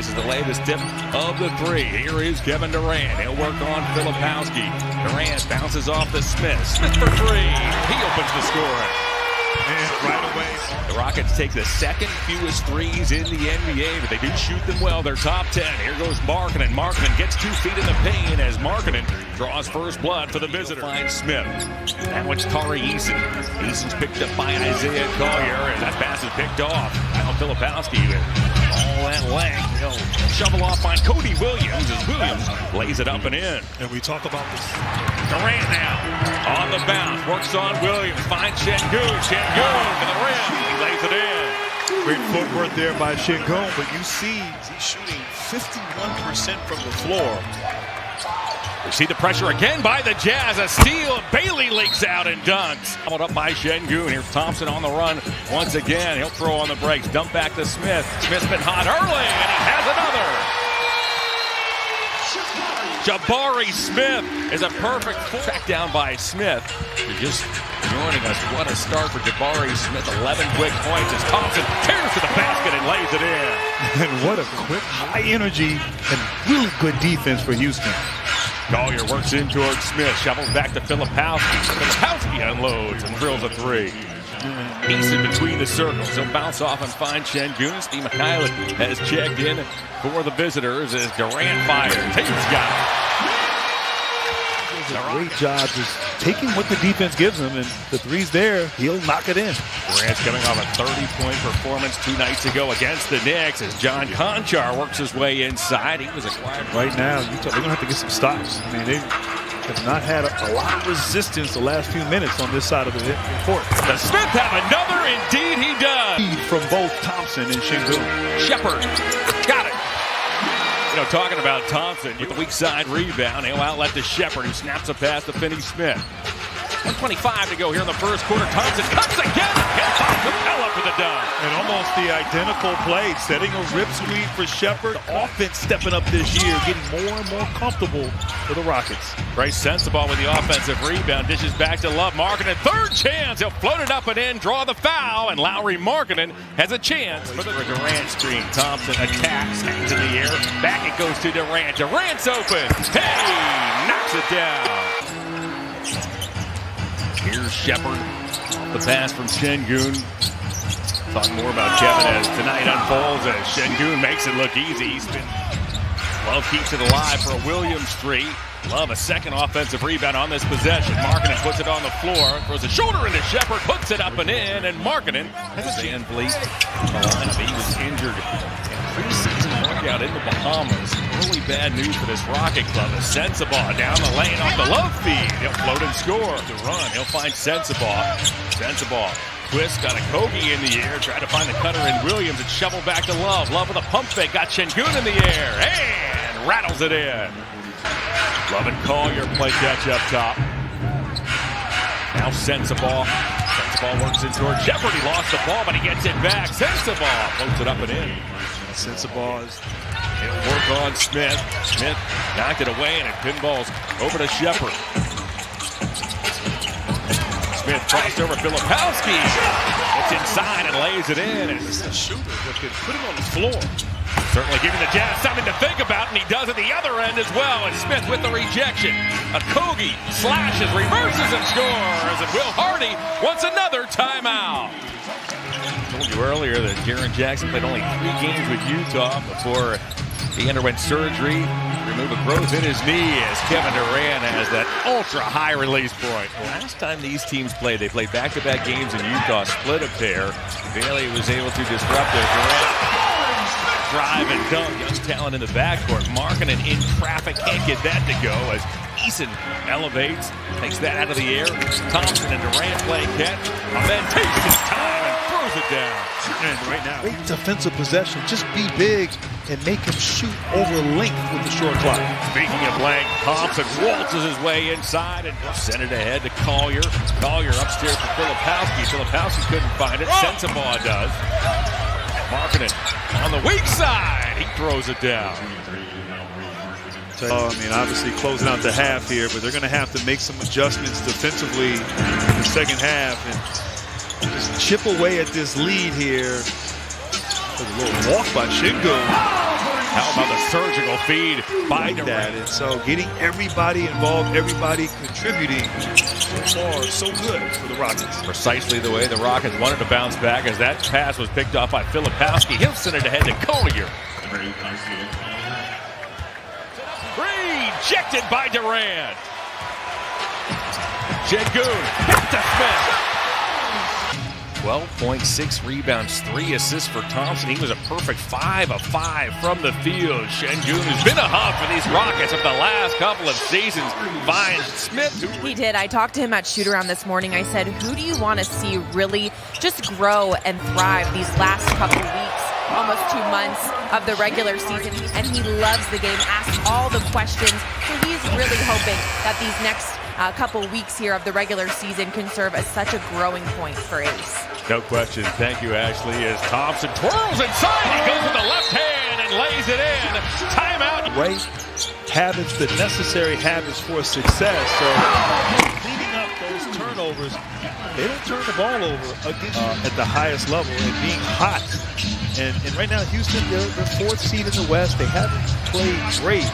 This is the latest tip of the three. Here is Kevin Durant. He'll work on Filipowski. Durant bounces off to Smith. Smith for three. He opens the scoring. And right away, the Rockets take the second fewest threes in the NBA, but they do shoot them well. They're top 10. Here goes Markkanen. Markkanen gets 2 feet in the paint as Markkanen draws first blood for the visitor. Finds Smith. Now it's Tari Eason. Eason's picked up by Isaiah Collier, and that pass is picked off. Now Filipowski with all that length. He'll shovel off on Cody Williams as Williams lays it up and in. and we talk about this. Durant now on the bounce, works on Williams, finds Şengün. Şengün to the rim, he lays it in. Great footwork there by Şengün, but you see he's shooting 51% from the floor. We see the pressure again by the Jazz, a steal. Bailey leaks out and dunks. Followed up by Şengün. Here's Thompson on the run once again. He'll throw on the brakes, dump back to Smith. Smith's been hot early, and he has another. Jabari Smith is a perfect track down by Smith. You're just joining us. What a start for Jabari Smith. 11 quick points as Thompson tears to the basket and lays it in. And what a quick, high energy and really good defense for Houston. Collier works in towards Smith, shovels back to Filipowski. Filipowski unloads and drills a three. He's in between the circles. He'll bounce off and find Şengün. Steve McKillop has checked in for the visitors as Durant fires. He's got it. Does a great job just taking what the defense gives him, and the three's there, he'll knock it in. Durant's coming off a 30-point performance 2 nights ago against the Knicks as John Konchar works his way inside. He was acquired. Right now, they're going to have to get some stops. I mean, they have not had a lot of resistance the last few minutes on this side of the court. Does Smith have another? Indeed he does. From both Thompson and Şengün. Shepherd got it. You know, talking about Thompson with the weak side rebound, he'll outlet to Shepherd, who snaps a pass to Finney Smith. 1:25 to go here in the first quarter. Thompson cuts again. Hits off Capella for the dunk. And almost the identical play, setting a rip screen for Shepherd. The offense stepping up this year, getting more and more comfortable for the Rockets. Bryce Sensabaugh with the offensive rebound, dishes back to Love. Markkanen, third chance. He'll float it up and in, draw the foul, and Lauri Markkanen has a chance for the Durant screen. Thompson attacks, hangs in the air. Back it goes to Durant. Durant's open. Hey, knocks it down. Here's Shepherd. The pass from Şengün. Talk more about Kevin as tonight unfolds as Şengün makes it look easy. Love keeps it alive for a Williams three. Love a second offensive rebound on this possession. Markkanen puts it on the floor, throws a shoulder into Shepherd, puts it up and in, and Markkanen has a Van Vliet. He was injured in preseason workout in the Bahamas. Really bad news for this Rocket club. A Sensabaugh down the lane off the Love feed. He'll float and score. To run, he'll find Sensabaugh. Sensabaugh twists, got a Kogi in the air, tried to find the cutter in Williams and shovel back to Love. Love with a pump fake, got Şengün in the air, and rattles it in. Love and Collier play catch up top. Now Sensabaugh. Sensabaugh works in towards Shepherd. He lost the ball, but he gets it back. Sensabaugh floats it up and in. Sensabaugh is He'll work on Smith. Smith knocked it away, and it pinballs over to Shepherd. Smith crossed over Filipowski. It's inside and lays it in. And a shooter that could put it on the floor. Certainly giving the Jazz something to think about, and he does at the other end as well. And Smith with the rejection. Kogi slashes, reverses, and scores. And Will Hardy wants another timeout. I told you earlier that Jaren Jackson played only 3 games with Utah before he underwent surgery to remove a growth in his knee as Kevin Durant has that ultra-high release point. Last time these teams played, they played back-to-back games in Utah, split a pair. Bailey was able to disrupt it. Durant drive and dunk. Young talent in the backcourt. Markkanen in traffic, can't get that to go as Eason elevates, takes that out of the air. Thompson and Durant play catch. And then takes his time and throws it down. And right now, great defensive possession. Just be big and make him shoot over length with the short clock. Speaking of length, Thompson waltzes his way inside and sent it ahead to Collier. Collier upstairs for Filipowski. Filipowski couldn't find it. Sensabaugh does. Markkanen on the weak side. He throws it down. I mean, obviously closing out the half here, but they're going to have to make some adjustments defensively in the second half and just chip away at this lead here. A little walk by Şengün. How about the surgical feed by Like that. And so getting everybody involved, everybody contributing, so far, so good for the Rockets. Precisely the way the Rockets wanted to bounce back as that pass was picked off by Filipowski. He'll send it ahead to Collier. Rejected by Durant. Şengün back to Smith. 12.6 rebounds, 3 assists for Thompson. He was a perfect 5 of 5 from the field. Şengün has been a hub for these Rockets of the last couple of seasons. Finds Smith. He did. I talked to him at shoot-around this morning. I said, who do you want to see really just grow and thrive these last couple weeks, almost 2 months of the regular season? And he loves the game, asks all the questions. So he's really hoping that these next couple weeks here of the regular season can serve as such a growing point for Ace. No question. Thank you, Ashley. As Thompson twirls inside, he goes with the left hand and lays it in. Timeout. Right habits, the necessary habits for success. So cleaning up those turnovers, they don't turn the ball over against at the highest level and being hot. And right now, Houston, they're 4th seed in the West. They haven't played great,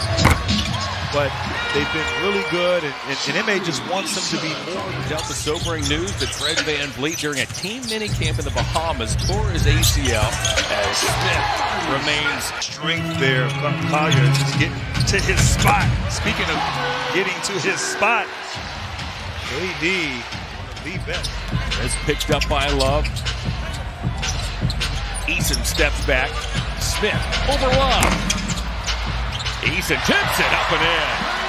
but they've been really good, and MA just wants them to be more. Dealt the sobering news that Fred VanVleet during a team minicamp in the Bahamas tore his ACL as Smith remains. Strength there. Collier just getting to his spot. Speaking of getting to his spot, AD, the best. It's picked up by Love. Eason steps back. Smith over Love. Eason tips it up and in.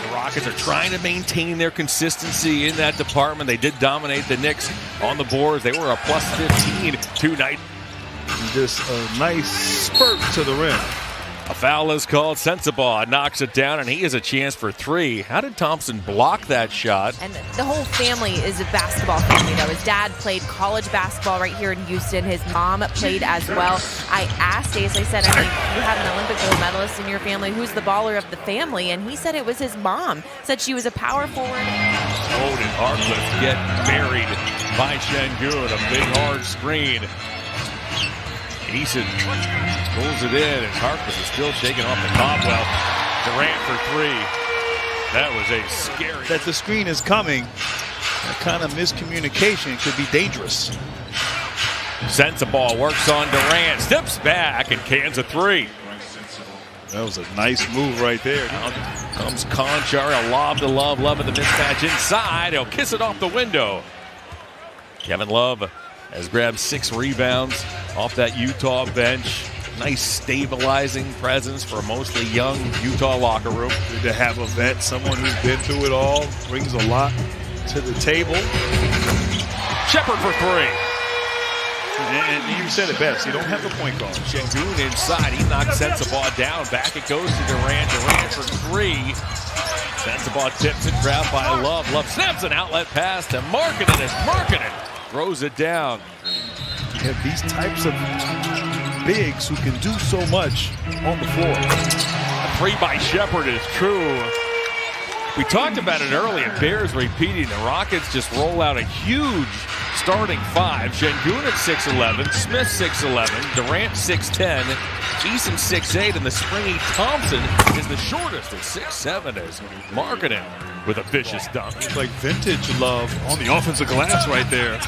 The Rockets are trying to maintain their consistency in that department. They did dominate the Knicks on the boards. They were a plus 15 tonight. Just a nice spurt to the rim. A foul is called. Sensabaugh knocks it down, and he has a chance for 3. How did Thompson block that shot? And the whole family is a basketball family, though. His dad played college basketball right here in Houston. His mom played as well. I asked Ace, I said, I mean, you have an Olympic gold medalist in your family. Who's the baller of the family? And he said it was his mom. Said she was a power forward. Oh, did Harkless get buried by Şengün? A big, hard screen. Eason pulls it in, and Harkless is still shaking off the cobweb. Durant for 3. That was a scary. That the screen is coming. That kind of miscommunication could be dangerous. Sensabaugh works on Durant, steps back, and cans a 3. That was a nice move right there. Now comes Conchar, a lob to Love. Love in the mismatch inside. He'll kiss it off the window. Kevin Love has grabbed 6 rebounds off that Utah bench. Nice stabilizing presence for a mostly young Utah locker room. Good to have a vet, someone who's been through it all, brings a lot to the table. Shepard for 3. And you said it best, you don't have the point guard. Şengün inside, he knocks Sensabaugh down. Back it goes to Durant. Durant for 3. Sensabaugh tips it, grabbed by Love. Love snaps an outlet pass to Markkanen as Markkanen throws it down. You have these types of bigs who can do so much on the floor. A 3 by Shepard is true. We talked about it earlier. Bears repeating. The Rockets just roll out a huge starting 5. Şengün at 6'11", Smith 6'11", Durant 6'10", Eason 6'8", and the springy Thompson is the shortest at 6'7", as Markkanen with a vicious dunk. It's like vintage Love on the offensive glass right there.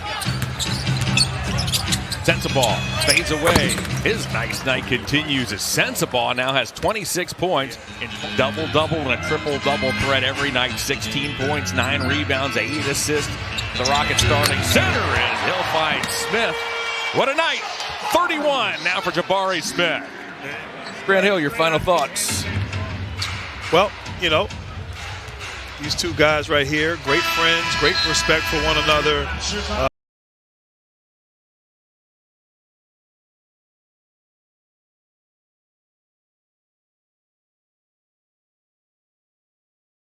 Sensabaugh fades away. His nice night continues as Sensabaugh now has 26 points in double-double and a triple-double threat every night. 16 points, 9 rebounds, 8 assists. The Rockets starting center, and he'll find Smith. What a night! 31 now for Jabari Smith. Grant Hill, your final thoughts? Well, you know, these two guys right here, great friends, great respect for one another.